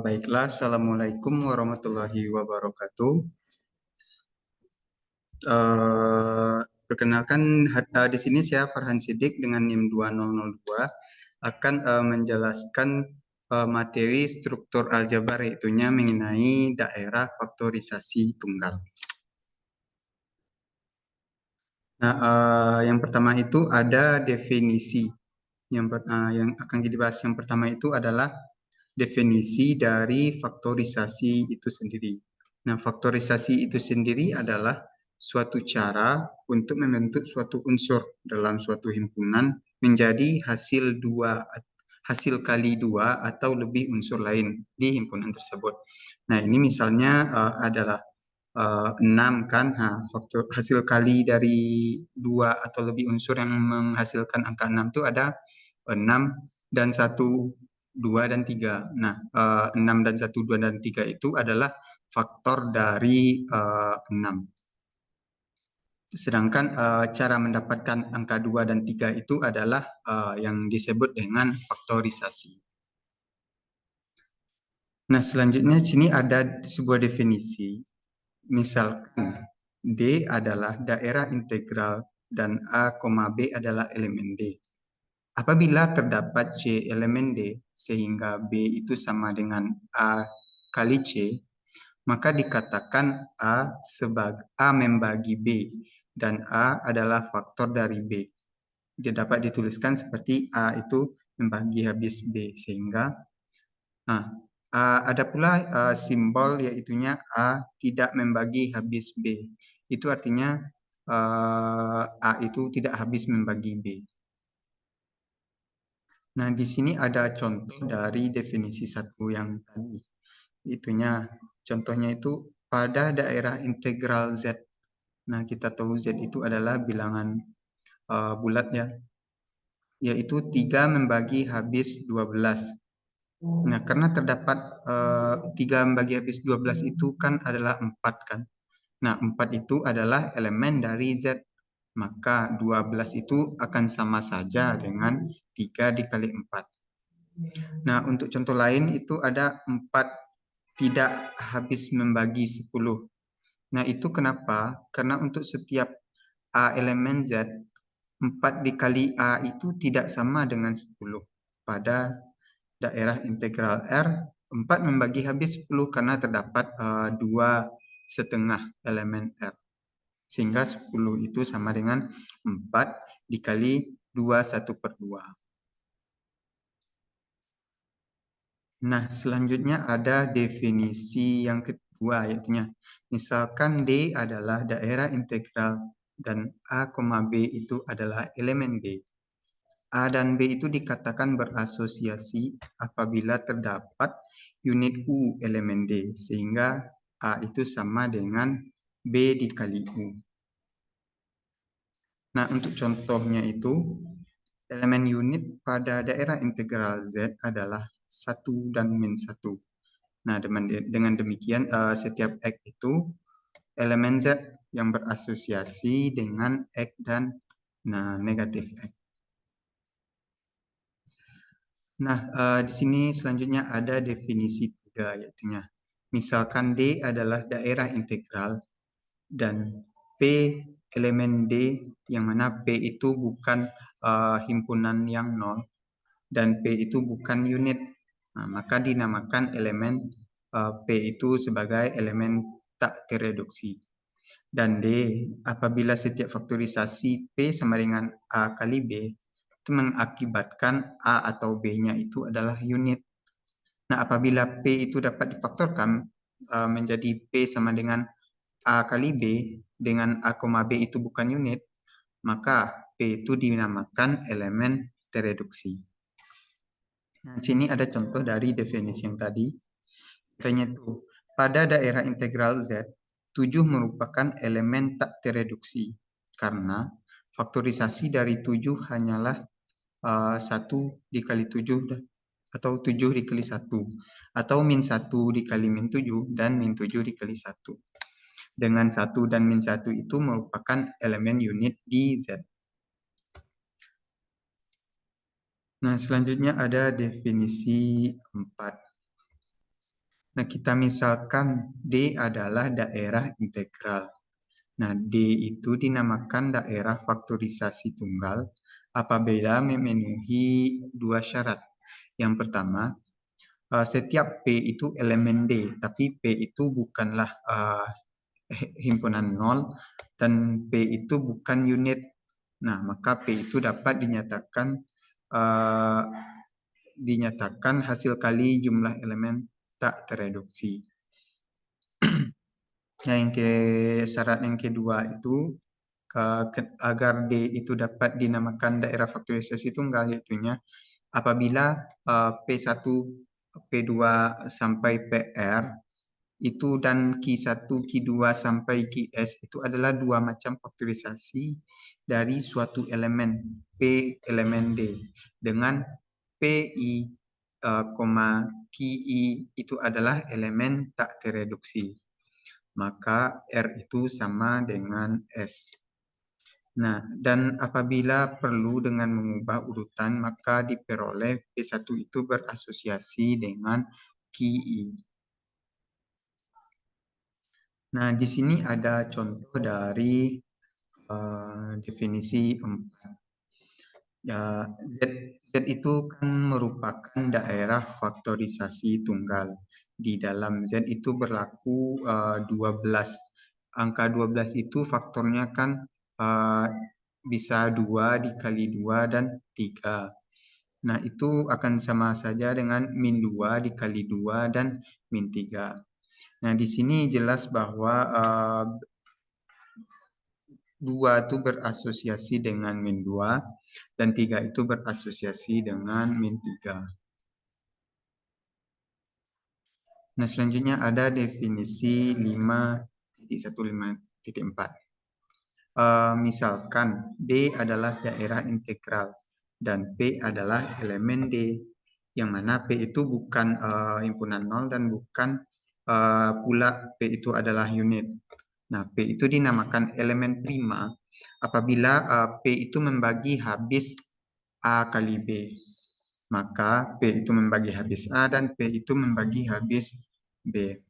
Baiklah, Assalamualaikum warahmatullahi wabarakatuh. Perkenalkan, di sini saya Farhan Sidik dengan NIM 2002 akan menjelaskan materi struktur aljabar, yaitunya mengenai daerah faktorisasi tunggal. Nah, yang pertama itu ada definisi. Yang akan dibahas yang pertama itu adalah definisi dari faktorisasi itu sendiri. Nah, faktorisasi itu sendiri adalah suatu cara untuk membentuk suatu unsur dalam suatu himpunan menjadi hasil kali dua atau lebih unsur lain di himpunan tersebut. Nah, ini misalnya adalah 6 kan, faktor hasil kali dari dua atau lebih unsur yang menghasilkan angka 6 itu ada 6 dan 1, 2 dan 3. Nah, 6 dan 1, 2 dan 3 itu adalah faktor dari 6. Sedangkan cara mendapatkan angka 2 dan 3 itu adalah yang disebut dengan faktorisasi. Nah, selanjutnya di sini ada sebuah definisi. Misalkan D adalah daerah integral dan A, B adalah elemen D. Apabila terdapat C elemen D sehingga B itu sama dengan A kali C, maka dikatakan A membagi B dan A adalah faktor dari B. Dia dapat dituliskan seperti A itu membagi habis B sehingga ada pula simbol yaitunya A tidak membagi habis B. Itu artinya A itu tidak habis membagi B. Nah, di sini ada contoh dari definisi satu yang tadi. Contohnya itu pada daerah integral Z. Nah, kita tahu Z itu adalah bilangan bulat ya, yaitu 3 membagi habis 12. Nah, karena terdapat 3 membagi habis 12 itu kan adalah 4 kan. Nah, 4 itu adalah elemen dari Z. Maka 12 itu akan sama saja dengan 3 dikali 4. Nah, untuk contoh lain itu ada 4 tidak habis membagi 10. Nah, itu kenapa? Karena untuk setiap A elemen Z, 4 dikali A itu tidak sama dengan 10. Pada daerah integral R, 4 membagi habis 10 karena terdapat 2,5 elemen R. Sehingga 10 itu sama dengan 4 dikali 2, 1/2. Nah, selanjutnya ada definisi yang kedua, yaitu misalkan D adalah daerah integral dan A, B itu adalah elemen D. A dan B itu dikatakan berasosiasi apabila terdapat unit U elemen D, sehingga A itu sama dengan B dikali U. Nah, untuk contohnya itu, elemen unit pada daerah integral Z adalah 1 dan min 1. Nah, dengan demikian setiap X itu elemen Z yang berasosiasi dengan X dan negatif X. Nah, di sini selanjutnya ada definisi 3, yaitu misalkan D adalah daerah integral dan P elemen D, yang mana P itu bukan himpunan yang nol dan P itu bukan unit. Nah, maka dinamakan elemen P itu sebagai elemen tak tereduksi. Dan D, apabila setiap faktorisasi P sama dengan A kali B, itu mengakibatkan A atau B-nya itu adalah unit. Nah, apabila P itu dapat difaktorkan menjadi P sama dengan A kali B dengan A, B itu bukan unit, maka P itu dinamakan elemen tereduksi. Nah, di sini ada contoh dari definisi yang tadi. Katanya itu, pada daerah integral Z, 7 merupakan elemen tak tereduksi karena faktorisasi dari 7 hanyalah 1 dikali 7 atau 7 dikali 1 atau min 1 dikali min 7 dan min 7 dikali 1. dengan 1 dan min 1 itu merupakan elemen unit di Z. Nah, selanjutnya ada definisi 4. Nah, kita misalkan D adalah daerah integral. Nah, D itu dinamakan daerah faktorisasi tunggal apabila memenuhi 2 syarat. Yang pertama, setiap P itu elemen D, tapi P itu bukanlah himpunan 0 dan P itu bukan unit. Nah, maka P itu dapat dinyatakan hasil kali jumlah elemen tak tereduksi. Syarat yang kedua itu agar D itu dapat dinamakan daerah faktorisasi tunggal, yaitunya apabila P1, P2 sampai PR itu dan Q1, Q2 sampai Qs itu adalah 2 macam faktorisasi dari suatu elemen P elemen D dengan Pi, Ki itu adalah elemen tak tereduksi. Maka R itu sama dengan S. Nah, dan apabila perlu dengan mengubah urutan, maka diperoleh P1 itu berasosiasi dengan Ki. Nah, di sini ada contoh dari definisi 4. Ya, Z itu kan merupakan daerah faktorisasi tunggal. Di dalam Z itu berlaku 12. Angka 12 itu faktornya kan bisa 2 dikali 2 dan 3. Nah, itu akan sama saja dengan min 2 dikali 2 dan min 3. Nah, di sini jelas bahwa 2 itu berasosiasi dengan min 2 dan 3 itu berasosiasi dengan min 3. Nah, selanjutnya ada definisi 5.15.4. Misalkan D adalah daerah integral dan P adalah elemen D, yang mana P itu bukan himpunan 0 dan bukan pula P itu adalah unit. Nah, P itu dinamakan elemen prima apabila P itu membagi habis A kali B. Maka P itu membagi habis A dan P itu membagi habis B.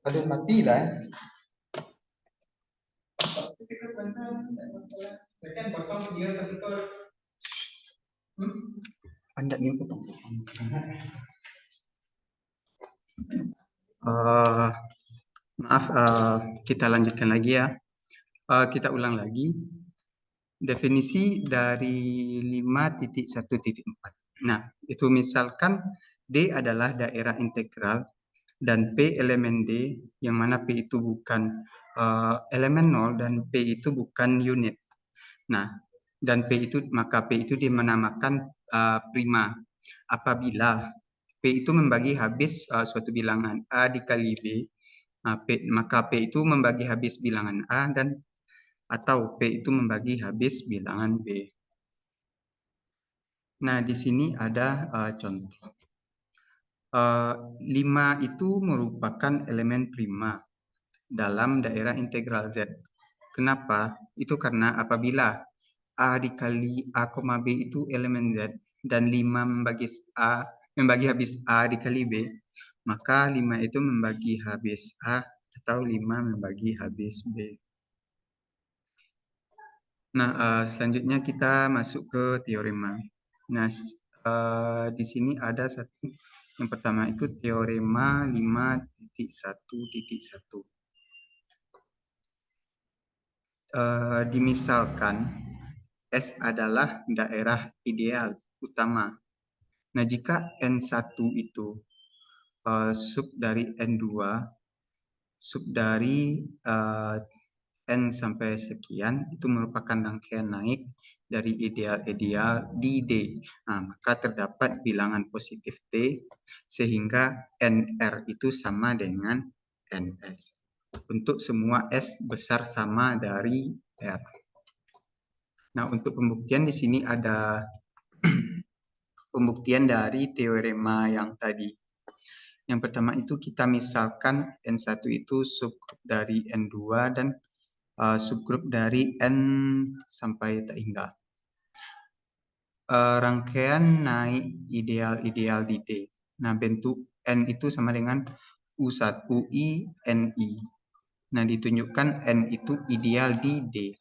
Aduh, mati lah. Anda ini maaf, kita lanjutkan lagi ya. Kita ulang lagi. Definisi dari 5.1.4. Nah, itu misalkan D adalah daerah integral dan P elemen D, yang mana P itu bukan elemen 0 dan P itu bukan unit. Nah, dan maka P itu dinamakan prima apabila P itu membagi habis suatu bilangan A dikali B, maka P itu membagi habis bilangan A atau P itu membagi habis bilangan B. Nah, di sini ada contoh. 5 itu merupakan elemen prima dalam daerah integral Z. Kenapa? Itu karena apabila A dikali A, B itu elemen Z dan 5 membagi habis A dikali B, maka 5 itu membagi habis A atau 5 membagi habis B. Nah, selanjutnya kita masuk ke teorema. Nah, di sini ada satu. Yang pertama itu teorema 5.1.1. Dimisalkan S adalah daerah ideal utama. Nah, jika N1 itu sub dari N2, sub dari N sampai sekian itu merupakan rangkaian naik dari ideal-ideal di D. Nah, maka terdapat bilangan positif T sehingga NR itu sama dengan NS. Untuk semua S besar sama dari R. Nah, untuk pembuktian di sini ada pembuktian dari teorema yang tadi. Yang pertama itu kita misalkan N1 itu subgrup dari N2 dan subgrup dari N sampai tak hingga. Rangkaian naik ideal-ideal di D. Nah, bentuk N itu sama dengan U1, UI, NI. Nah, ditunjukkan N itu ideal di D.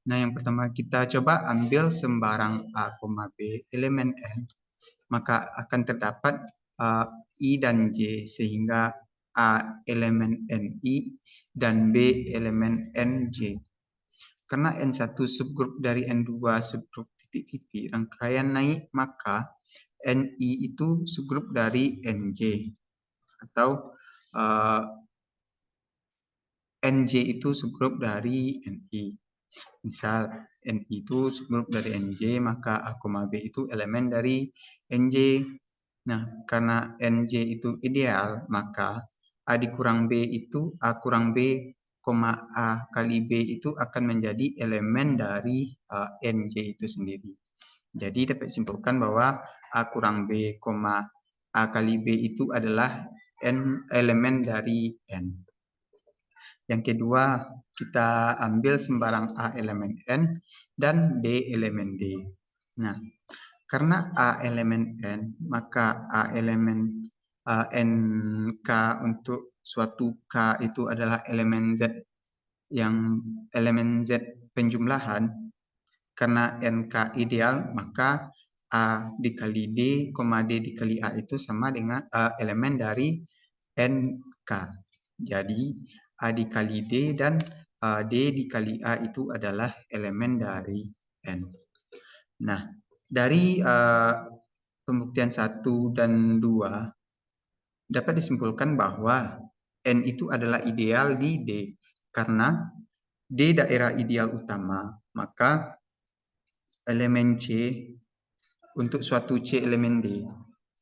Nah, yang pertama kita coba ambil sembarang A, B elemen N. Maka akan terdapat I dan J sehingga A elemen NI dan B elemen NJ. Karena N1 subgrup dari N2 subgrup titik-titik rangkaian naik, maka NI itu subgrup dari NJ atau NJ itu subgrup dari NI. Misal NI itu subgrup dari NJ, maka A, B itu elemen dari NJ. Nah, karena NJ itu ideal, maka A dikurang B itu A kurang B, A kali B itu akan menjadi elemen dari NJ itu sendiri. Jadi dapat simpulkan bahwa A kurang B, A kali B itu adalah elemen dari N. Yang kedua, kita ambil sembarang A elemen N dan B elemen D. Nah, karena A elemen N, maka A elemen NK untuk suatu K itu adalah elemen Z yang elemen Z penjumlahan. Karena NK ideal, maka A dikali D, D dikali A itu sama dengan elemen dari NK. Jadi A dikali D dan D dikali A itu adalah elemen dari N. Nah, dari pembuktian 1 dan 2 dapat disimpulkan bahwa N itu adalah ideal di D. Karena D daerah ideal utama, maka elemen C untuk suatu C elemen D.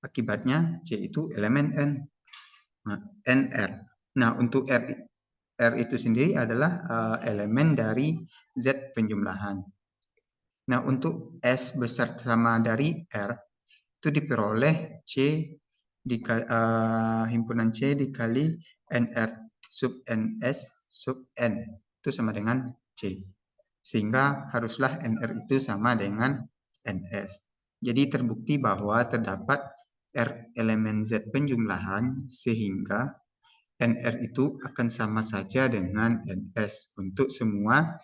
Akibatnya C itu elemen N. Nah, NR. Nah, untuk R itu sendiri adalah elemen dari Z penjumlahan. Nah, untuk S besar sama dari R itu diperoleh C dikali, himpunan C dikali NR sub NS sub N itu sama dengan C. Sehingga haruslah NR itu sama dengan NS. Jadi terbukti bahwa terdapat R elemen Z penjumlahan sehingga NR itu akan sama saja dengan NS untuk semua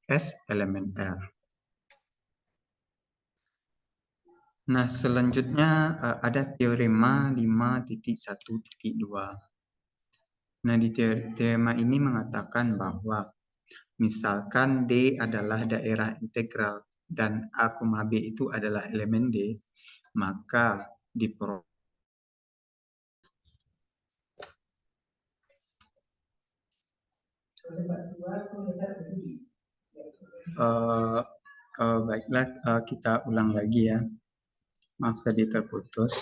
S elemen R. Nah, selanjutnya ada teorema 5.1.2. Nah, di teorema ini mengatakan bahwa misalkan D adalah daerah integral dan A, B itu adalah elemen D, maka baiklah, kita ulang lagi ya. Maaf tadi terputus.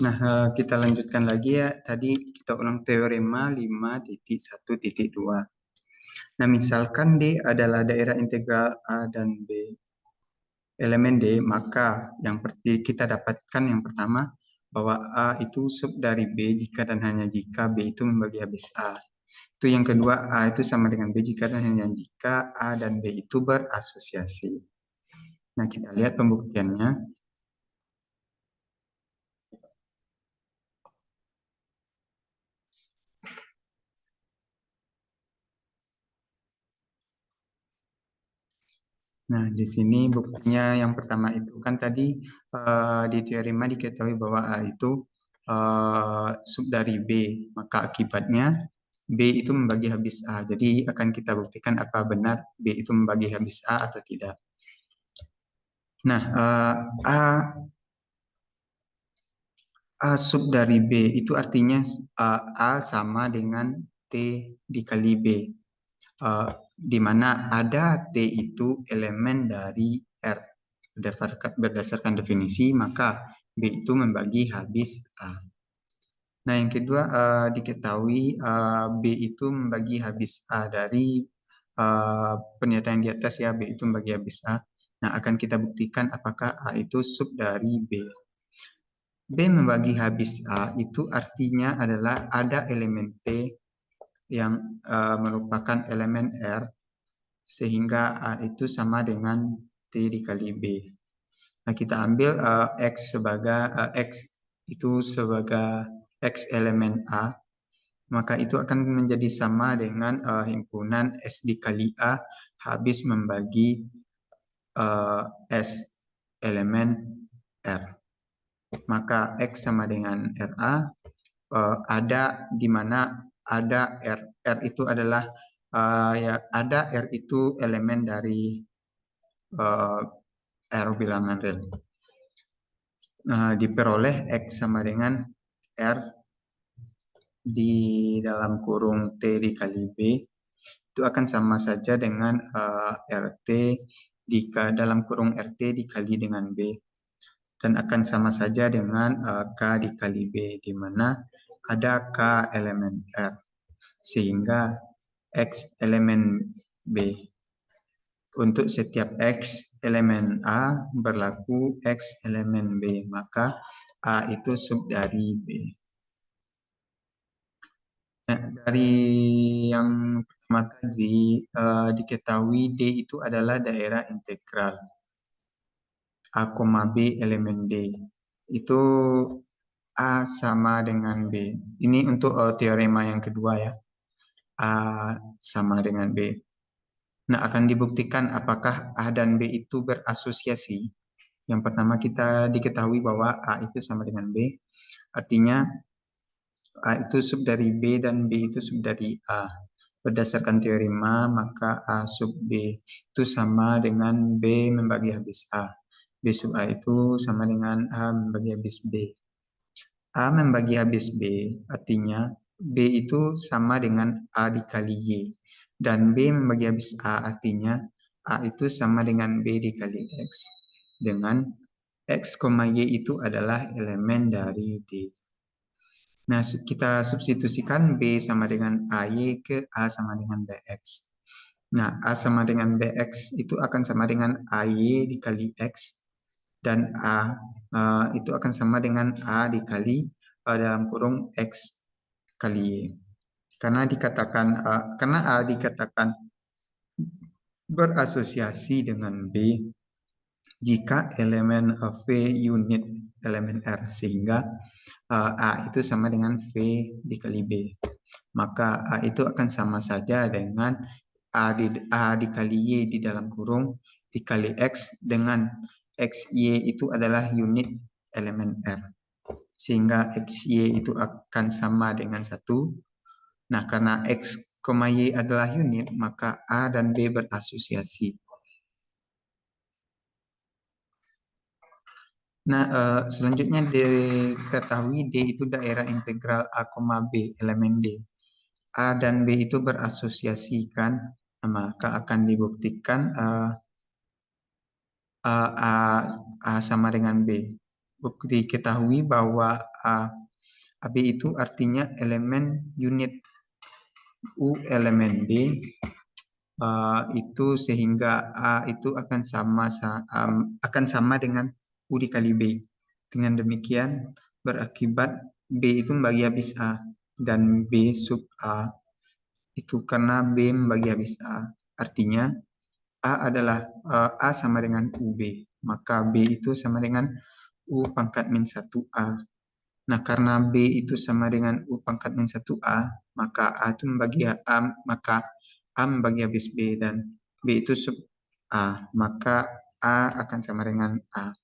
Nah, kita lanjutkan lagi ya. Tadi kita ulang teorema 5.1.2. Nah, misalkan D adalah daerah integral A dan B elemen D, maka yang kita dapatkan yang pertama bahwa A itu sub dari B jika dan hanya jika B itu membagi habis A. Itu yang kedua, A itu sama dengan B jika dan hanya jika A dan B itu berasosiasi. Nah, kita lihat pembuktiannya. Nah, di sini buktinya yang pertama itu kan tadi di teorema diketahui bahwa A itu sub dari B, maka akibatnya B itu membagi habis A. Jadi akan kita buktikan apa benar B itu membagi habis A atau tidak. Nah, A sub dari B itu artinya A sama dengan T dikali B. Di mana ada T itu elemen dari R. Berdasarkan definisi, maka B itu membagi habis A. Nah, yang kedua diketahui B itu membagi habis A dari pernyataan di atas ya, B itu membagi habis A. Nah, akan kita buktikan apakah A itu sub dari B. B membagi habis A itu artinya adalah ada elemen T yang merupakan elemen R, sehingga A itu sama dengan T dikali B. Nah, kita ambil X sebagai X itu sebagai X elemen A, maka itu akan menjadi sama dengan himpunan S dikali A habis membagi S elemen R. Maka X sama dengan RA, ada di mana ada R. R itu adalah ya ada R itu elemen dari R bilangan real. Diperoleh X sama dengan R di dalam kurung T dikali B itu akan sama saja dengan RT dalam kurung RT dikali dengan B, dan akan sama saja dengan K dikali B, di mana ada K elemen R, sehingga X elemen B. Untuk setiap X elemen A berlaku X elemen B, maka A itu sub dari B. Nah, dari yang pertama tadi diketahui D itu adalah daerah integral A, B elemen D. Itu A sama dengan B. Ini untuk teorema yang kedua ya. A sama dengan B. Nah, akan dibuktikan apakah A dan B itu berasosiasi. Yang pertama kita diketahui bahwa A itu sama dengan B. Artinya A itu sub dari B dan B itu sub dari A. Berdasarkan teorema, maka A sub B itu sama dengan B membagi habis A. B sub A itu sama dengan A membagi habis B. A membagi habis B, artinya B itu sama dengan A dikali Y. Dan B membagi habis A, artinya A itu sama dengan B dikali X. Dengan X, Y itu adalah elemen dari D. Nah, kita substitusikan B sama dengan AY ke A sama dengan BX. Nah, A sama dengan BX itu akan sama dengan AY dikali X, dan A itu akan sama dengan A dikali dalam kurung X kali Y. Karena A dikatakan berasosiasi dengan B jika elemen V unit elemen R, sehingga A itu sama dengan V dikali B. Maka A itu akan sama saja dengan A dikali Y di dalam kurung dikali X, dengan XY itu adalah unit elemen R. Sehingga XY itu akan sama dengan 1. Nah, karena X, Y adalah unit, maka A dan B berasosiasi. Nah, selanjutnya diketahui D itu daerah integral A, B elemen D. A dan B itu berasosiasikan, maka akan dibuktikan A sama dengan B. Bukti ketahui bahwa AB itu artinya elemen unit U elemen B, itu sehingga A itu akan sama dengan U dikali B. Dengan demikian berakibat B itu membagi habis A, dan B sub A itu karena B membagi habis A. Artinya A sama dengan UB, maka B itu sama dengan U pangkat min 1A. Nah, karena B itu sama dengan U pangkat min 1A, maka A itu membagi A, maka A membagi habis B, dan B itu sub A, maka A akan sama dengan A.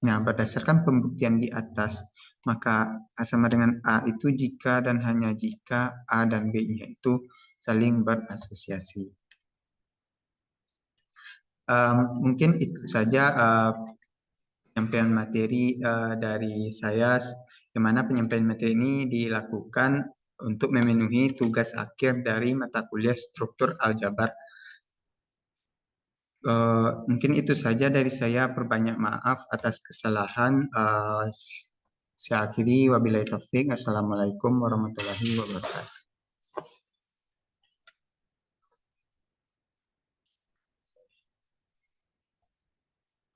Nah, berdasarkan pembuktian di atas, maka A sama dengan A itu jika dan hanya jika A dan B-nya itu saling berasosiasi. Mungkin itu saja penyampaian materi dari saya, di mana penyampaian materi ini dilakukan untuk memenuhi tugas akhir dari mata kuliah struktur aljabar. Mungkin itu saja dari saya. Berbanyak maaf atas kesalahan. Saya akhiri, wabillahi taufik. Assalamualaikum warahmatullahi wabarakatuh.